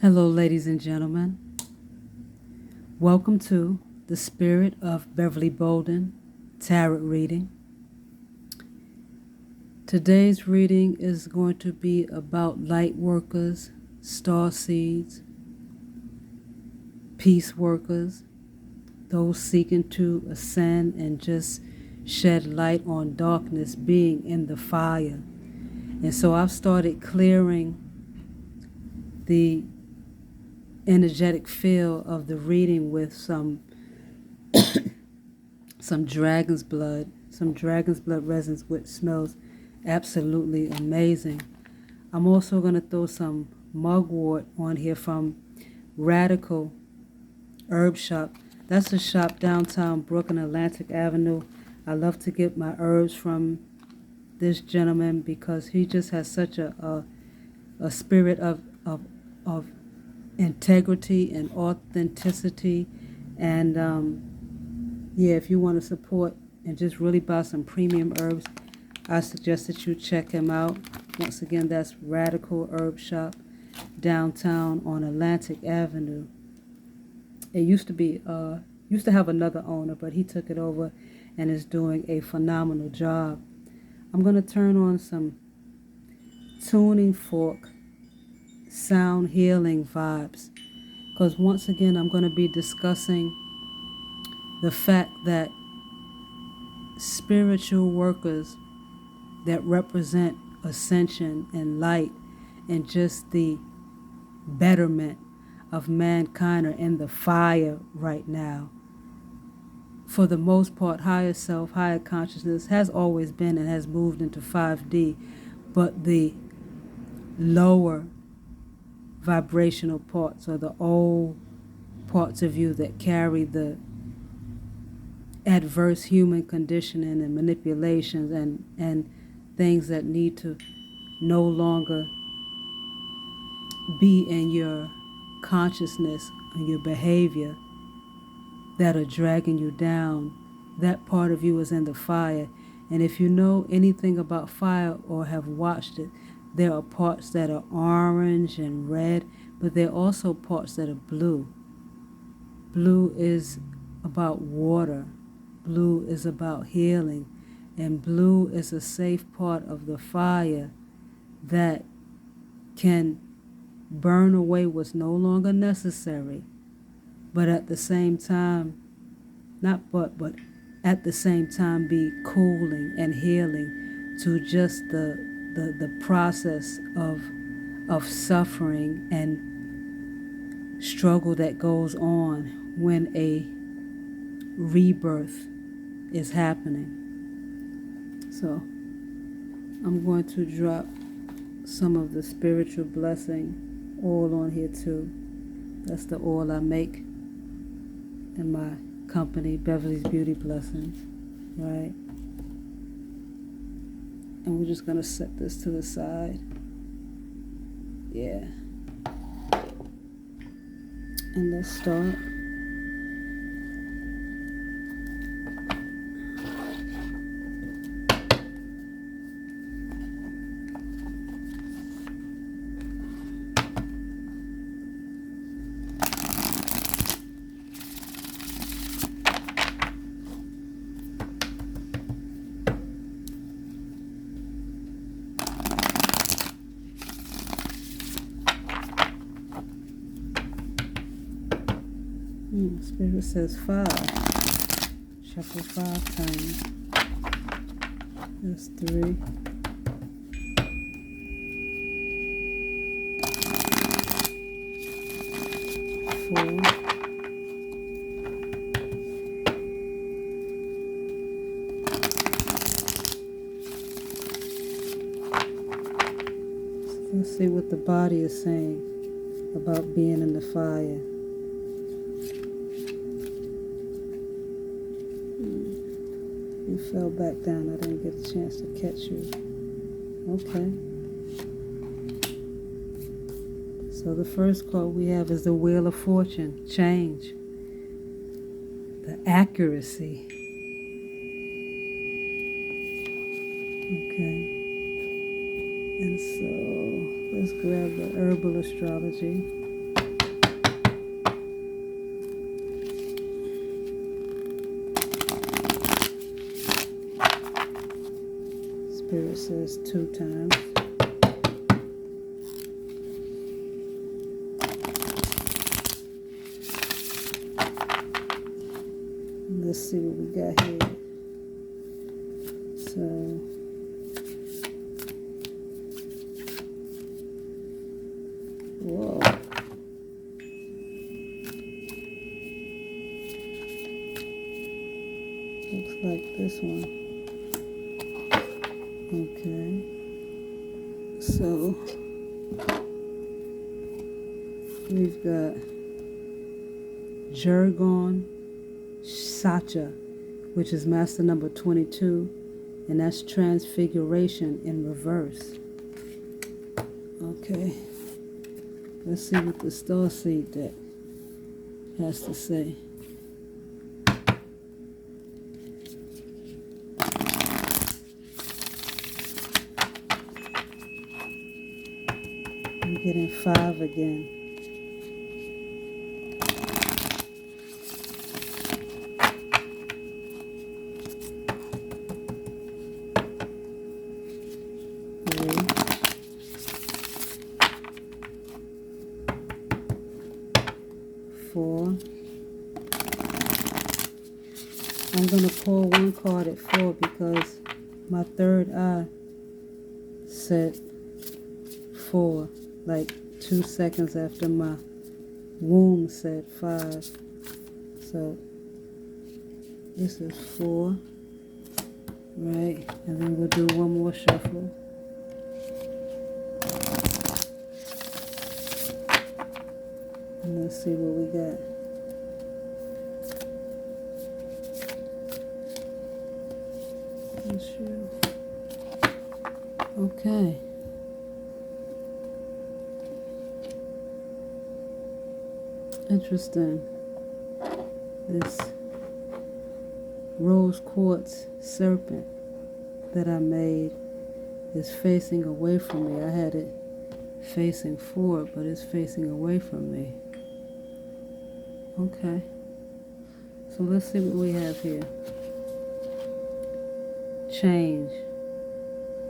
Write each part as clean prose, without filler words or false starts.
Hello, ladies and gentlemen. Welcome to the Spirit of Beverly Bolden Tarot Reading. Today's reading is going to be about light workers, star seeds, peace workers, those seeking to ascend and just shed light on darkness being in the fire. And so I've started clearing the energetic feel of the reading with some dragon's blood resins, which smells absolutely amazing. I'm also going to throw some mugwort on here from Radical Herb Shop. That's a shop downtown Brooklyn, Atlantic Avenue. I love to get my herbs from this gentleman because he just has such a spirit of integrity and authenticity. And if you want to support and just really buy some premium herbs, I suggest that you check him out. Once again, that's Radical Herb Shop downtown on Atlantic Avenue. It used to have another owner, but he took it over and is doing a phenomenal job. I'm going to turn on some tuning fork sound healing vibes, because once again I'm going to be discussing the fact that spiritual workers that represent ascension and light and just the betterment of mankind are in the fire right now. For the most part, higher self, higher consciousness has always been and has moved into 5D, but the lower vibrational parts, or the old parts of you that carry the adverse human conditioning and manipulations and things that need to no longer be in your consciousness and your behavior, that are dragging you down, that part of you is in the fire. And if you know anything about fire or have watched it, there are parts that are orange and red, but there are also parts that are blue. Blue is about water. Blue is about healing. And blue is a safe part of the fire that can burn away what's no longer necessary, but at the same time, but at the same time be cooling and healing to just the process of suffering and struggle that goes on when a rebirth is happening. So I'm going to drop some of the spiritual blessing oil on here too. That's the oil I make in my company, Beverly's Beauty Blessings, right? And we're just going to set this to the side. Yeah. And let's start. Spirit says 5. Shuffle 5 times. That's 3. 4. Let's see what the body is saying about being in the fire. You fell back down. I didn't get a chance to catch you. Okay. So the first card we have is the Wheel of Fortune. Change. The accuracy. Okay. And so let's grab the herbal astrology. says 2 times. Let's see what we got here. So, whoa. Looks like this one. Okay. So, we've got Jurgon Sacha, which is master number 22, and that's transfiguration in reverse. Okay, let's see what the Starseed deck has to say. I'm getting 5 again. Four. I'm going to pull one card at 4 because my third eye said 4, like 2 seconds after my womb said 5. So this is 4, right? And then we'll do one more shuffle. And let's see what we got. Okay. Interesting. This rose quartz serpent that I made is facing away from me. I had it facing forward, but it's facing away from me. Okay. So let's see what we have here. Change.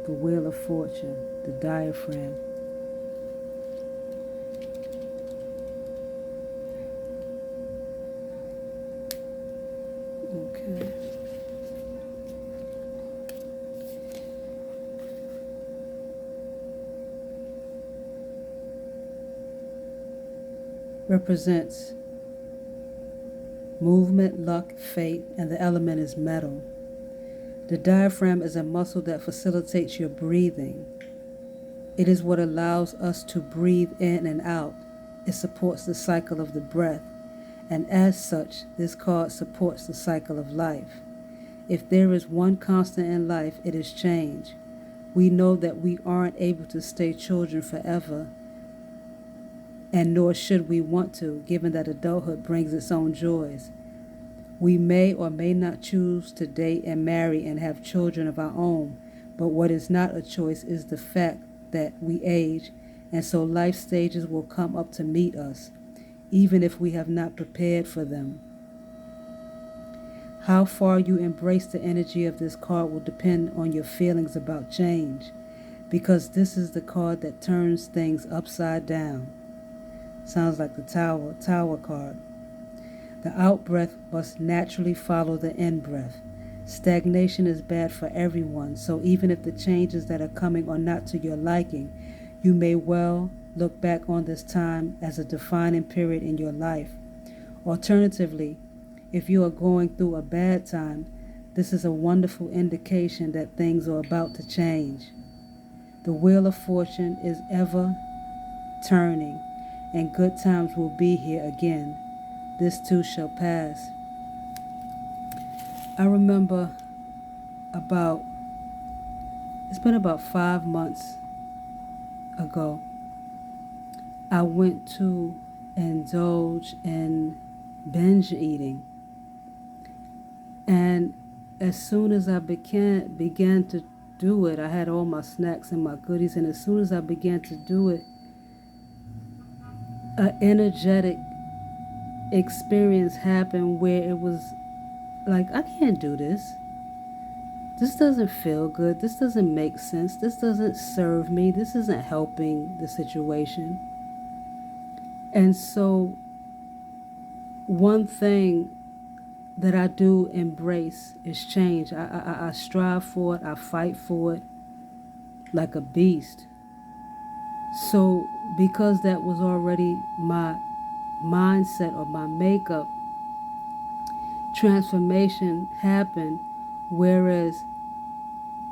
The Wheel of Fortune. The diaphragm. Okay. Represents movement, luck, fate, and the element is metal. The diaphragm is a muscle that facilitates your breathing. It is what allows us to breathe in and out. It supports the cycle of the breath, and as such, this card supports the cycle of life. If there is one constant in life, it is change. We know that we aren't able to stay children forever, and nor should we want to, given that adulthood brings its own joys. We may or may not choose to date and marry and have children of our own, but what is not a choice is the fact that we age, and so life stages will come up to meet us, even if we have not prepared for them. How far you embrace the energy of this card will depend on your feelings about change, because this is the card that turns things upside down. Sounds like the Tower card. The out-breath must naturally follow the in-breath. Stagnation is bad for everyone, so even if the changes that are coming are not to your liking, you may well look back on this time as a defining period in your life. Alternatively, if you are going through a bad time, this is a wonderful indication that things are about to change. The Wheel of Fortune is ever turning, and good times will be here again. This too shall pass. I remember it's been about 5 months ago, I went to indulge in binge eating. And as soon as I began to do it, I had all my snacks and my goodies, and as soon as I began to do it, an energetic experience happened where it was like, I can't do this. this doesn't feel good. This doesn't make sense. This doesn't serve me. This isn't helping the situation. And so, one thing that I do embrace is change. I strive for it. I fight for it like a beast. So, because that was already my mindset or my makeup, transformation happened. Whereas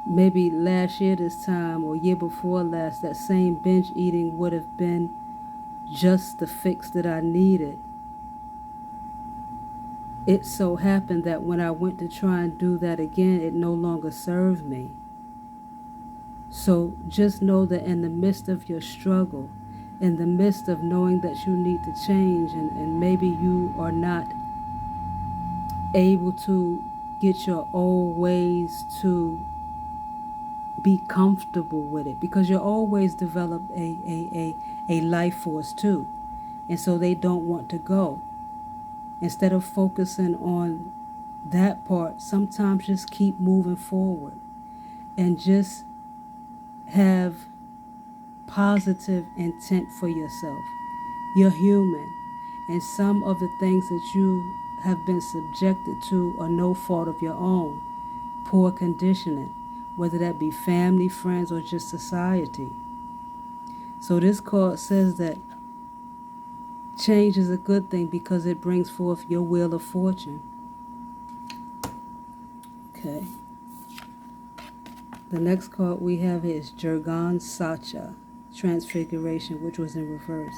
maybe last year this time or year before last, that same binge eating would have been just the fix that I needed. It so happened that when I went to try and do that again, it no longer served me. So just know that in the midst of your struggle, in the midst of knowing that you need to change, and maybe you are not able to get your old ways to be comfortable with it, because you always develop a life force too. And so they don't want to go. Instead of focusing on that part, sometimes just keep moving forward and just have positive intent for yourself. You're human, and some of the things that you have been subjected to are no fault of your own. Poor conditioning, whether that be family, friends, or just society. So this card says that change is a good thing because it brings forth your wheel of fortune. Okay. The next card we have is Jurgan Sacha, Transfiguration, which was in reverse.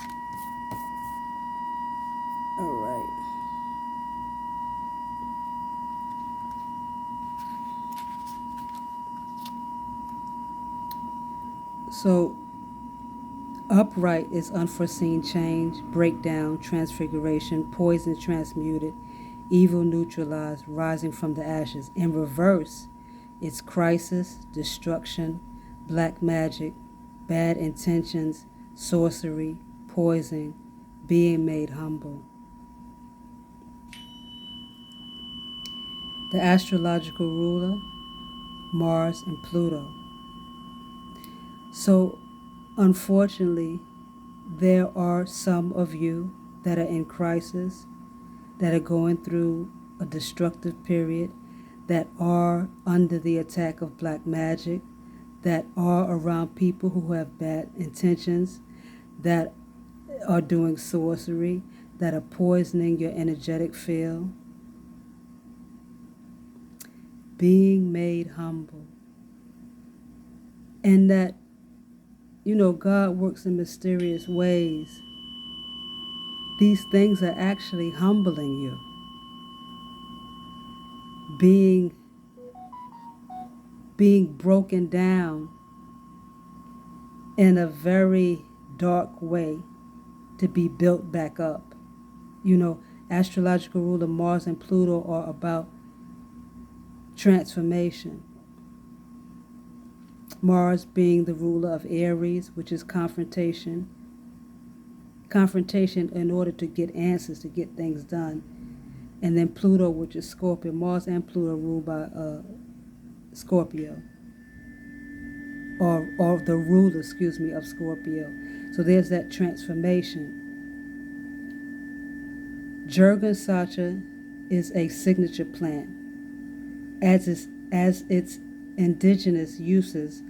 All right. So, upright is unforeseen change, breakdown, transfiguration, poison transmuted, evil neutralized, rising from the ashes. In reverse, it's crisis, destruction, black magic, bad intentions, sorcery, poison, being made humble. The astrological ruler, Mars and Pluto. So, unfortunately, there are some of you that are in crisis, that are going through a destructive period, that are under the attack of black magic, that are around people who have bad intentions, that are doing sorcery, that are poisoning your energetic field. Being made humble. And that, God works in mysterious ways. These things are actually humbling you. Being broken down in a very dark way to be built back up. Astrological ruler Mars and Pluto are about transformation. Mars being the ruler of Aries, which is confrontation. Confrontation in order to get answers, to get things done. And then Pluto, which is Scorpio. Mars and Pluto ruled by Scorpio. Or the ruler, of Scorpio. So there's that transformation. Jurgan Sacha is a signature plant, as its indigenous uses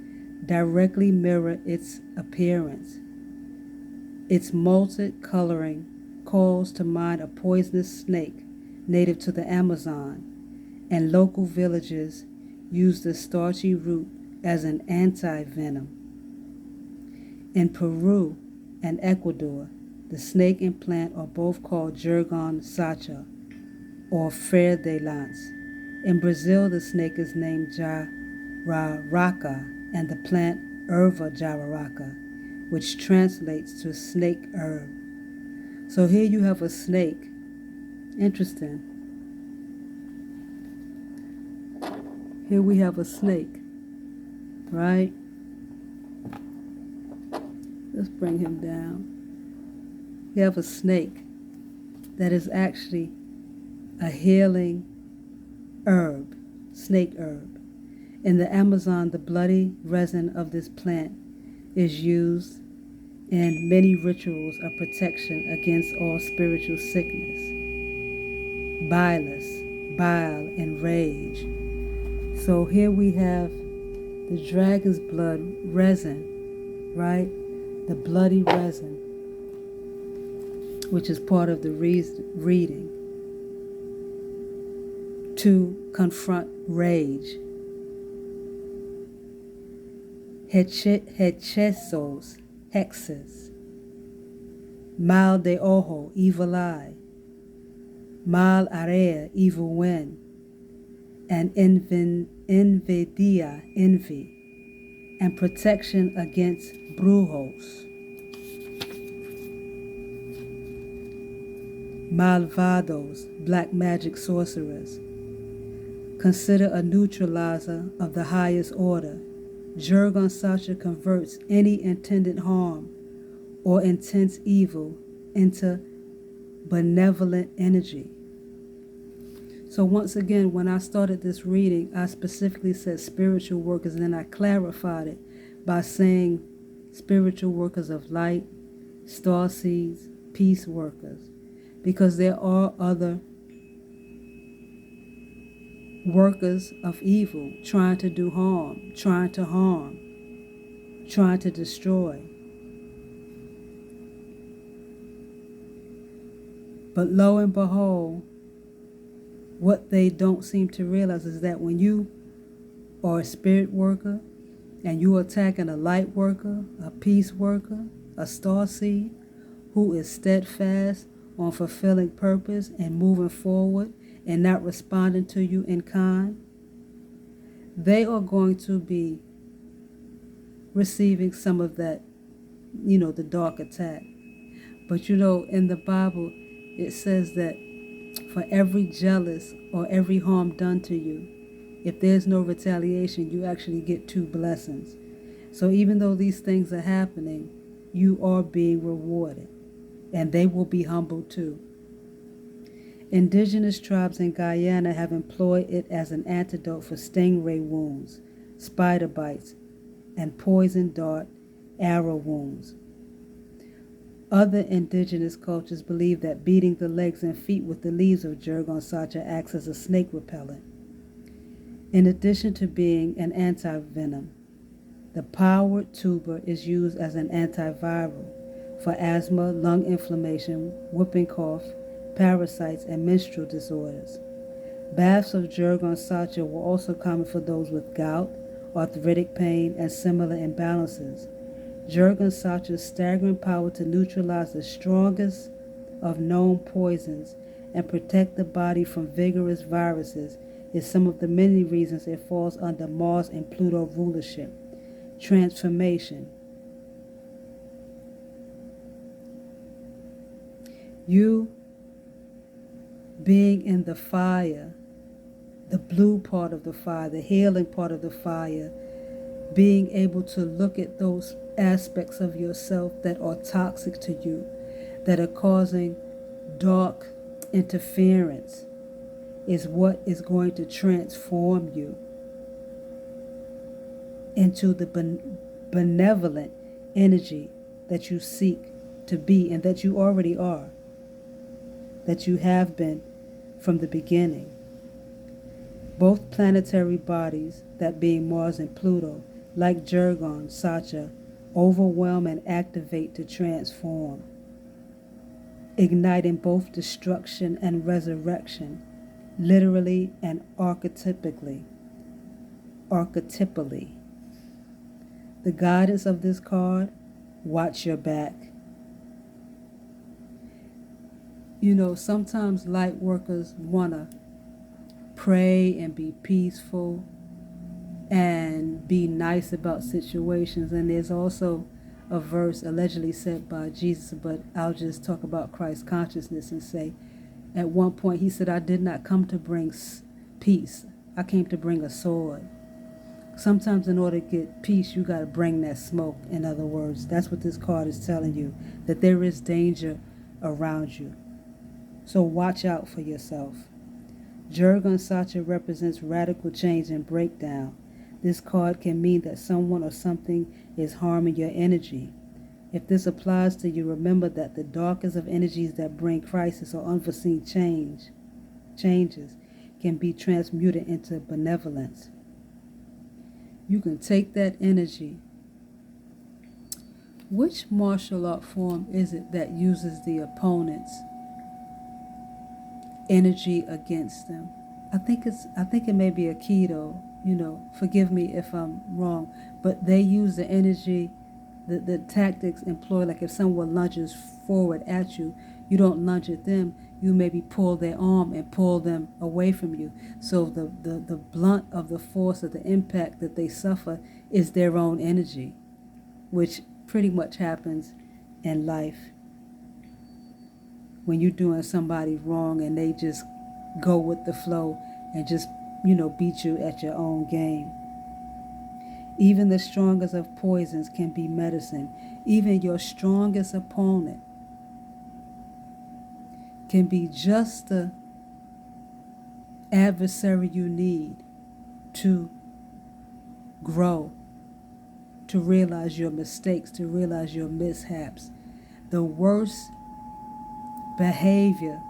directly mirror its appearance. Its malted coloring calls to mind a poisonous snake native to the Amazon, and local villages use the starchy root as an anti-venom. In Peru and Ecuador, the snake and plant are both called Jurgan Sacha or Fer de Lance. In Brazil, the snake is named Jararaca and the plant Erva jararaca, which translates to snake herb. So here you have a snake. Interesting. Here we have a snake, right? Let's bring him down. We have a snake that is actually a healing herb, snake herb. In the Amazon, the bloody resin of this plant is used in many rituals of protection against all spiritual sickness, bile, and rage. So here we have the dragon's blood resin, right? The bloody resin, which is part of the reading, to confront rage. Hechizos, hexes. Mal de ojo, evil eye. Mal area, evil wind. And envidia, envy. And protection against brujos. Malvados, black magic sorcerers. Consider a neutralizer of the highest order. Jurgon Sacha converts any intended harm or intense evil into benevolent energy. So once again, when I started this reading, I specifically said spiritual workers, and then I clarified it by saying spiritual workers of light, star seeds, peace workers, because there are other workers of evil trying to do harm, trying to destroy. But lo and behold, what they don't seem to realize is that when you are a spirit worker and you're attacking a light worker, a peace worker, a star seed who is steadfast on fulfilling purpose and moving forward and not responding to you in kind, they are going to be receiving some of that, the dark attack. But in the Bible, it says that for every jealous or every harm done to you, if there's no retaliation, you actually get 2 blessings. So even though these things are happening, you are being rewarded, and they will be humbled too. Indigenous tribes in Guyana have employed it as an antidote for stingray wounds, spider bites, and poison dart arrow wounds. Other indigenous cultures believe that beating the legs and feet with the leaves of Jurgon Sacha acts as a snake repellent. In addition to being an anti-venom, the powered tuber is used as an antiviral for asthma, lung inflammation, whooping cough, parasites, and menstrual disorders. Baths of Jurgon Sacha were also common for those with gout, arthritic pain, and similar imbalances. Jurgon Sacha's staggering power to neutralize the strongest of known poisons and protect the body from vigorous viruses is some of the many reasons it falls under Mars and Pluto rulership. Transformation. You being in the fire, the blue part of the fire, the healing part of the fire, being able to look at those aspects of yourself that are toxic to you, that are causing dark interference, is what is going to transform you into the benevolent energy that you seek to be and that you already are, that you have been from the beginning. Both planetary bodies, that being Mars and Pluto, like Jurgon Sacha, overwhelm and activate to transform, igniting both destruction and resurrection, literally and archetypally. The guidance of this card: watch your back. Sometimes light workers want to pray and be peaceful and be nice about situations. And there's also a verse allegedly said by Jesus, but I'll just talk about Christ consciousness and say, at one point he said, I did not come to bring peace. I came to bring a sword. Sometimes in order to get peace, you got to bring that smoke. In other words, that's what this card is telling you, that there is danger around you. So watch out for yourself. Jurgon Sacha represents radical change and breakdown. This card can mean that someone or something is harming your energy. If this applies to you, remember that the darkest of energies that bring crisis or unforeseen changes can be transmuted into benevolence. You can take that energy. Which martial art form is it that uses the opponent's energy against them? I think it may be Aikido. Forgive me if I'm wrong, but they use the energy, the tactics employed. Like if someone lunges forward at you, you don't lunge at them. You maybe pull their arm and pull them away from you. So the blunt of the force of the impact that they suffer is their own energy, which pretty much happens in life when you're doing somebody wrong and they just go with the flow and just, beat you at your own game. Even the strongest of poisons can be medicine. Even your strongest opponent can be just the adversary you need to grow, to realize your mistakes, to realize your mishaps. The worst behavior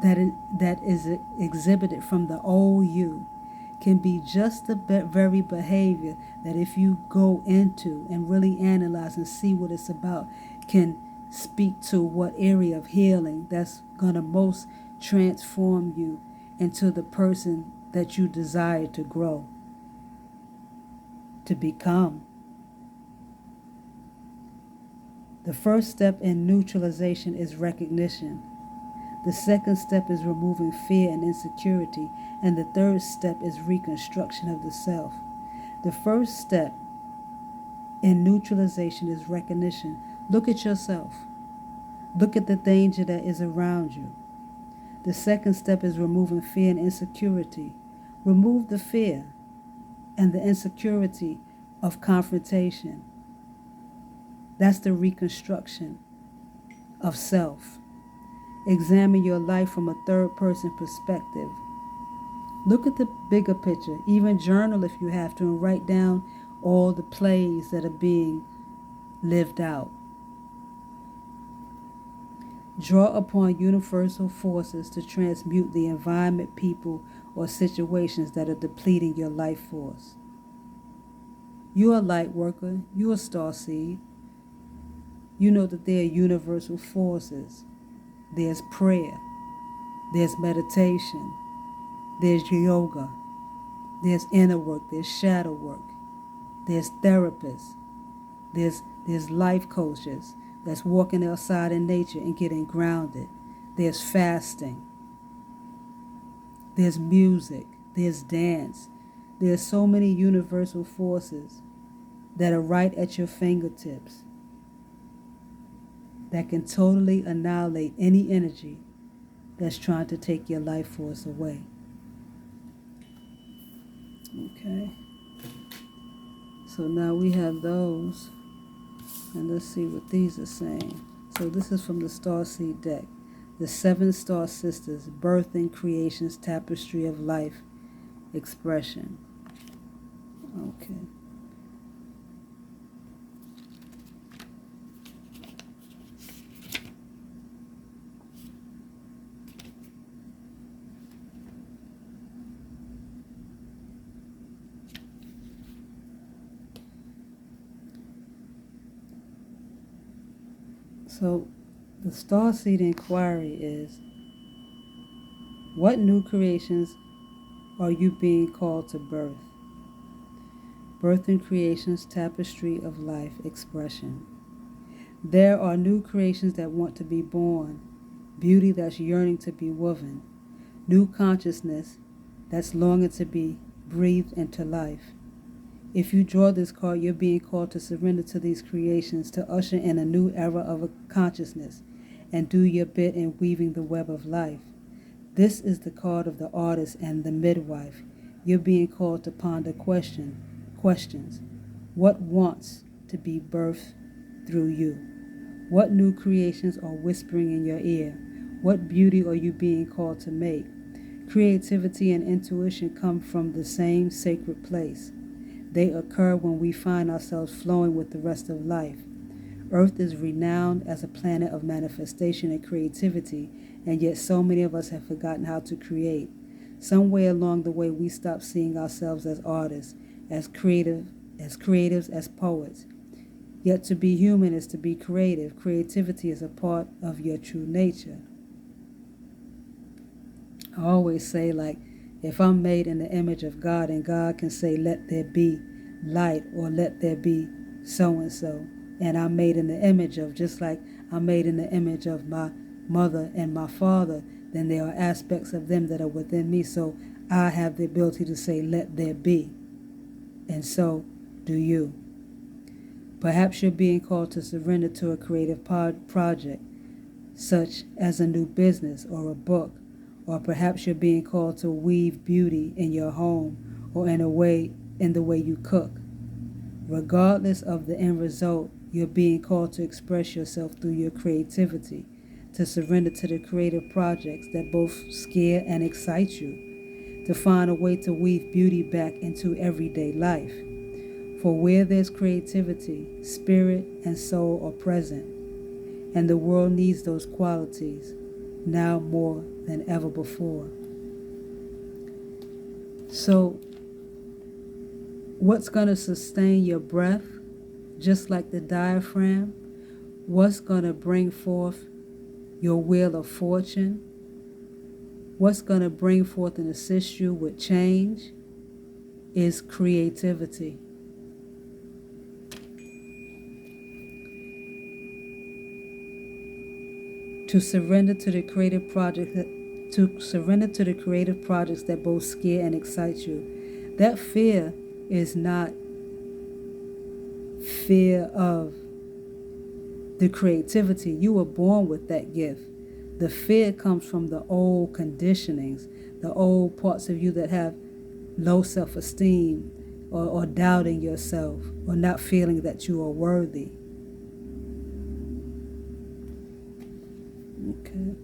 that is exhibited from the old you can be just the very behavior that, if you go into and really analyze and see what it's about, can speak to what area of healing that's going to most transform you into the person that you desire to grow, to become. The first step in neutralization is recognition. The second step is removing fear and insecurity. And the third step is reconstruction of the self. The first step in neutralization is recognition. Look at yourself. Look at the danger that is around you. The second step is removing fear and insecurity. Remove the fear and the insecurity of confrontation. That's the reconstruction of self. Examine your life from a third-person perspective. Look at the bigger picture. Even journal if you have to, and write down all the plays that are being lived out. Draw upon universal forces to transmute the environment, people, or situations that are depleting your life force. You're a light worker. You're a star seed. You know that there are universal forces. There's prayer. There's meditation. There's yoga. There's inner work. There's shadow work. There's therapists. There's life coaches that's walking outside in nature and getting grounded. There's fasting. There's music. There's dance. There's so many universal forces that are right at your fingertips that can totally annihilate any energy that's trying to take your life force away. Okay. So now we have those. And let's see what these are saying. So this is from the Starseed deck. The 7 Star Sisters, Birthing Creation's Tapestry of Life Expression. Okay. So the Starseed inquiry is, what new creations are you being called to birth? Birthing Creation's Tapestry of Life Expression. There are new creations that want to be born, beauty that's yearning to be woven, new consciousness that's longing to be breathed into life. If you draw this card, you're being called to surrender to these creations, to usher in a new era of consciousness, and do your bit in weaving the web of life. This is the card of the artist and the midwife. You're being called to ponder questions. What wants to be birthed through you? What new creations are whispering in your ear? What beauty are you being called to make? Creativity and intuition come from the same sacred place. They occur when we find ourselves flowing with the rest of life. Earth is renowned as a planet of manifestation and creativity, and yet so many of us have forgotten how to create. Somewhere along the way, we stopped seeing ourselves as artists, as creatives, as poets. Yet to be human is to be creative. Creativity is a part of your true nature. I always say, like, if I'm made in the image of God and God can say, let there be light or let there be so-and-so, and I'm made in the image of, just like I'm made in the image of my mother and my father, then there are aspects of them that are within me. So I have the ability to say, let there be. And so do you. Perhaps you're being called to surrender to a creative project, such as a new business or a book, or perhaps you're being called to weave beauty in your home or in the way you cook. Regardless of the end result, you're being called to express yourself through your creativity, to surrender to the creative projects that both scare and excite you, to find a way to weave beauty back into everyday life. For where there's creativity, spirit and soul are present, and the world needs those qualities now more than ever before. So, what's going to sustain your breath, just like the diaphragm? What's going to bring forth your wheel of fortune? What's going to bring forth and assist you with change is creativity. To surrender to the creative projects that both scare and excite you. That fear is not fear of the creativity. You were born with that gift. The fear comes from the old conditionings, the old parts of you that have low self-esteem or doubting yourself or not feeling that you are worthy. Okay.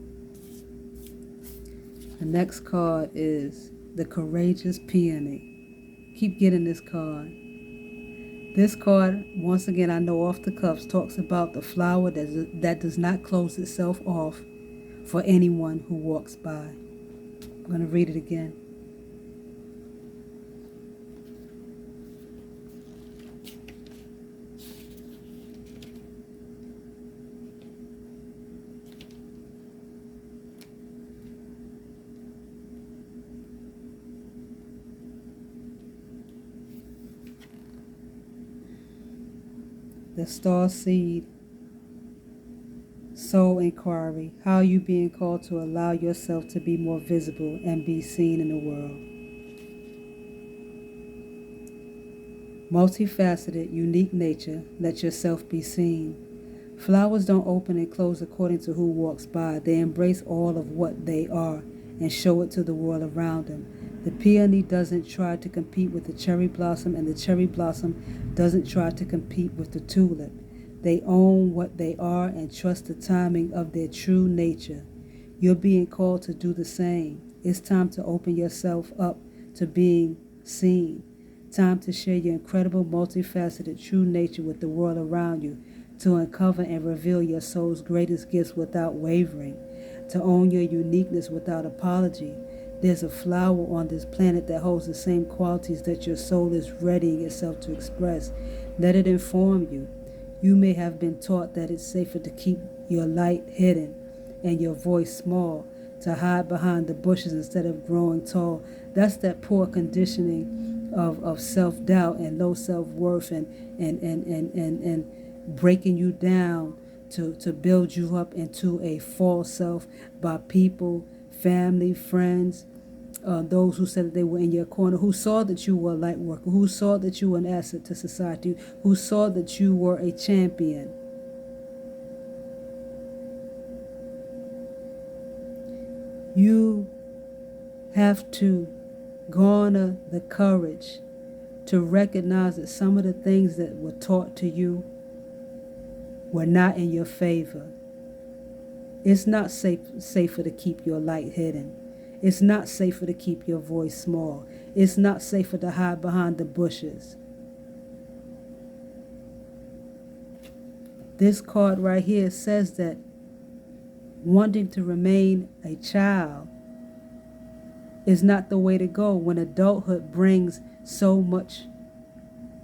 The next card is the Courageous Peony. Keep getting this card. This card, once again, I know off the cuffs, talks about the flower that does not close itself off for anyone who walks by. I'm going to read it again. The Star Seed, Soul Inquiry, how are you being called to allow yourself to be more visible and be seen in the world? Multifaceted, unique nature, let yourself be seen. Flowers don't open and close according to who walks by. They embrace all of what they are and show it to the world around them. The peony doesn't try to compete with the cherry blossom, and the cherry blossom doesn't try to compete with the tulip. They own what they are and trust the timing of their true nature. You're being called to do the same. It's time to open yourself up to being seen. Time to share your incredible, multifaceted, true nature with the world around you, to uncover and reveal your soul's greatest gifts without wavering, to own your uniqueness without apology. There's a flower on this planet that holds the same qualities that your soul is readying itself to express. Let it inform you. You may have been taught that it's safer to keep your light hidden and your voice small, to hide behind the bushes instead of growing tall. That's that poor conditioning of self-doubt and low self-worth and breaking you down to build you up into a false self by people, family, friends, those who said that they were in your corner, who saw that you were a light worker, who saw that you were an asset to society, who saw that you were a champion. You have to garner the courage to recognize that some of the things that were taught to you were not in your favor. It's not safer to keep your light hidden. It's not safer to keep your voice small. It's not safer to hide behind the bushes. This card right here says that wanting to remain a child is not the way to go when adulthood brings so much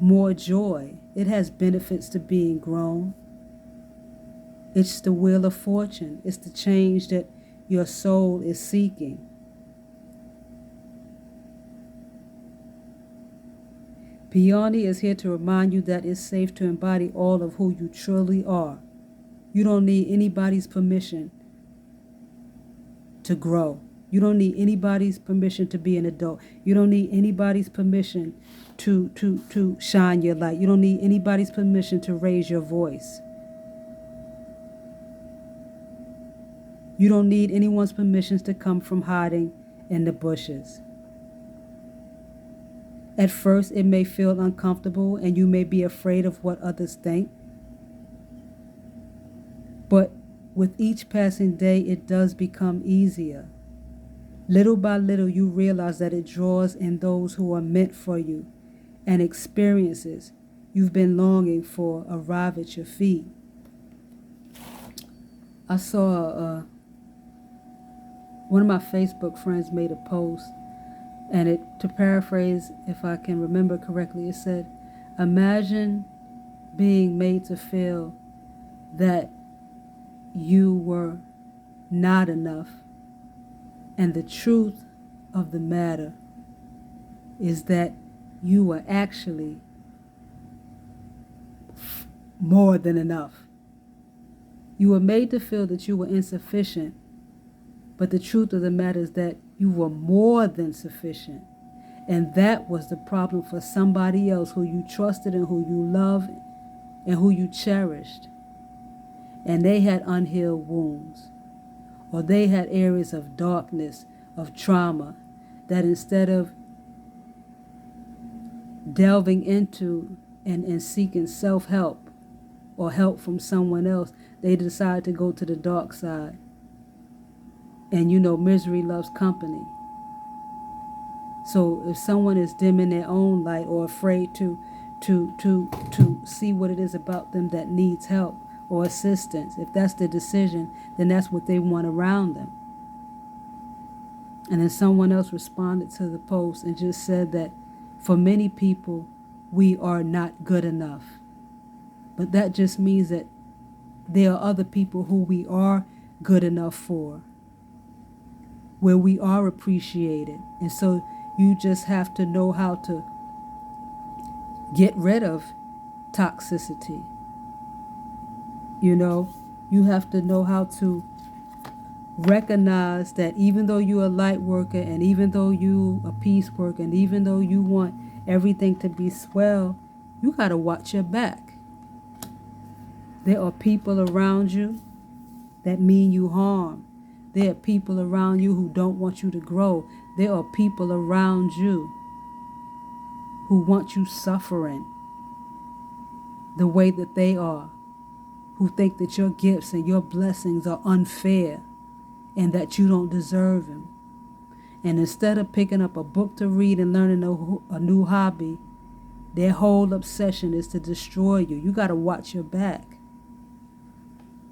more joy. It has benefits to being grown. It's the wheel of fortune. It's the change that your soul is seeking. Peony is here to remind you that it's safe to embody all of who you truly are. You don't need anybody's permission to grow. You don't need anybody's permission to be an adult. You don't need anybody's permission to shine your light. You don't need anybody's permission to raise your voice. You don't need anyone's permissions to come from hiding in the bushes. At first, it may feel uncomfortable and you may be afraid of what others think. But with each passing day, it does become easier. Little by little, you realize that it draws in those who are meant for you, and experiences you've been longing for arrive at your feet. I saw one of my Facebook friends made a post, and it, to paraphrase, if I can remember correctly, it said, imagine being made to feel that you were not enough, and the truth of the matter is that you were actually more than enough. You were made to feel that you were insufficient, but the truth of the matter is that you were more than sufficient. And that was the problem for somebody else who you trusted and who you loved and who you cherished. And they had unhealed wounds, or they had areas of darkness, of trauma, that instead of delving into and seeking self-help or help from someone else, they decided to go to the dark side. And you know, misery loves company. So if someone is dimming their own light or afraid to see what it is about them that needs help or assistance, if that's the decision, then that's what they want around them. And then someone else responded to the post and just said that for many people, we are not good enough. But that just means that there are other people who we are good enough for, where we are appreciated. And so you just have to know how to get rid of toxicity. You know, you have to know how to recognize that even though you're a light worker, and even though you a peace worker, and even though you want everything to be swell, you got to watch your back. There are people around you that mean you harm. There are people around you who don't want you to grow. There are people around you who want you suffering the way that they are, who think that your gifts and your blessings are unfair and that you don't deserve them. And instead of picking up a book to read and learning a new hobby, their whole obsession is to destroy you. You got to watch your back.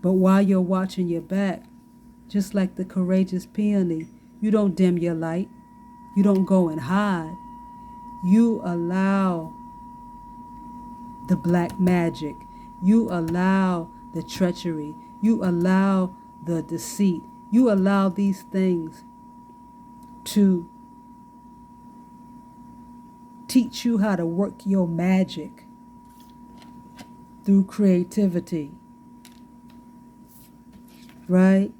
But while you're watching your back, just like the courageous peony, you don't dim your light. You don't go and hide. You allow the black magic. You allow the treachery. You allow the deceit. You allow these things to teach you how to work your magic through creativity. Right?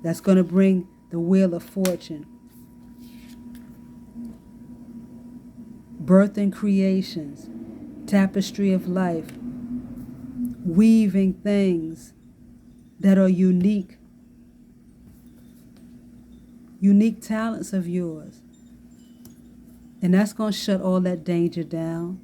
That's going to bring the wheel of fortune. Birth and creations, tapestry of life, weaving things that are unique talents of yours. And that's going to shut all that danger down.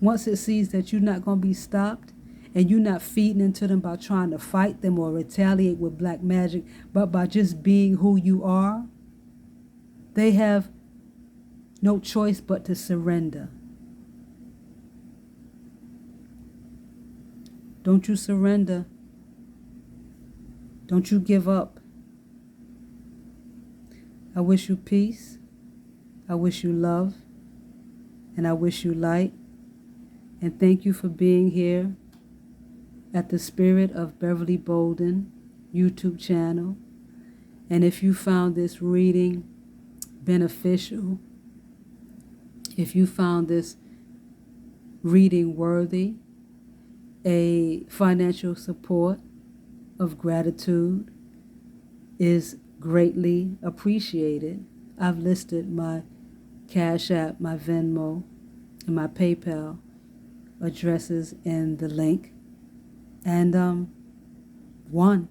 Once it sees that you're not going to be stopped, and you're not feeding into them by trying to fight them or retaliate with black magic, but by just being who you are, they have no choice but to surrender. Don't you surrender. Don't you give up. I wish you peace. I wish you love. And I wish you light. And thank you for being here at the Spirit of Beverly Bolden YouTube channel. And if you found this reading beneficial, if you found this reading worthy, a financial support of gratitude is greatly appreciated. I've listed my Cash App, my Venmo, and my PayPal addresses in the link. And one,